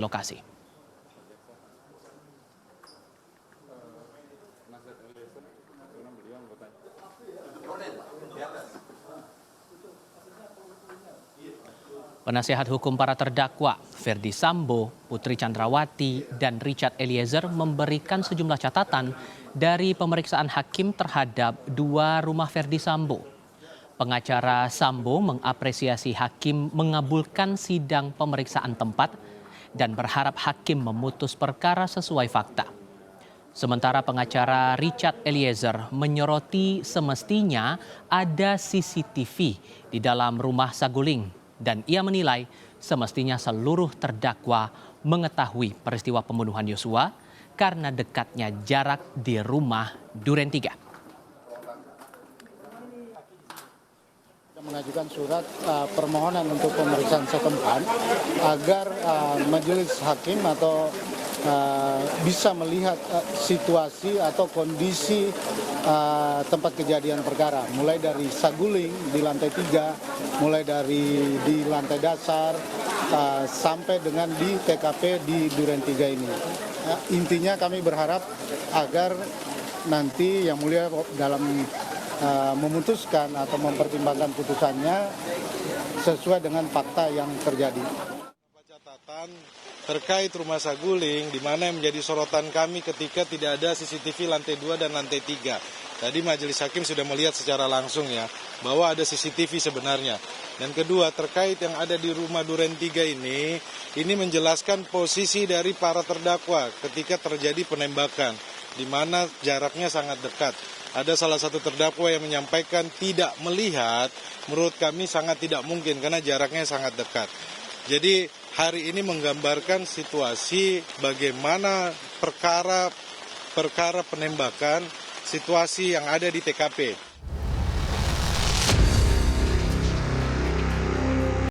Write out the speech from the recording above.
lokasi. Penasihat hukum para terdakwa, Ferdy Sambo, Putri Chandrawati, dan Richard Eliezer memberikan sejumlah catatan dari pemeriksaan hakim terhadap dua rumah Ferdy Sambo. Pengacara Sambo mengapresiasi hakim mengabulkan sidang pemeriksaan tempat dan berharap hakim memutus perkara sesuai fakta. Sementara pengacara Richard Eliezer menyoroti semestinya ada CCTV di dalam rumah Saguling dan ia menilai semestinya seluruh terdakwa mengetahui peristiwa pembunuhan Yosua karena dekatnya jarak di rumah Duren 3. Mengajukan surat permohonan untuk pemeriksaan setempat agar majelis hakim atau bisa melihat situasi atau kondisi tempat kejadian perkara, mulai dari Saguling di lantai 3, mulai dari di lantai dasar sampai dengan di TKP di Duren 3 ini. Intinya kami berharap agar nanti Yang Mulia dalam memutuskan atau mempertimbangkan putusannya sesuai dengan fakta yang terjadi. Catatan terkait rumah Saguling, di mana yang menjadi sorotan kami ketika tidak ada CCTV lantai 2 dan lantai 3. Tadi majelis hakim sudah melihat secara langsung ya, bahwa ada CCTV sebenarnya. Dan kedua, terkait yang ada di rumah Duren 3 ini menjelaskan posisi dari para terdakwa ketika terjadi penembakan, di mana jaraknya sangat dekat. Ada salah satu terdakwa yang menyampaikan tidak melihat, menurut kami sangat tidak mungkin karena jaraknya sangat dekat. Jadi hari ini menggambarkan situasi bagaimana perkara penembakan, situasi yang ada di TKP.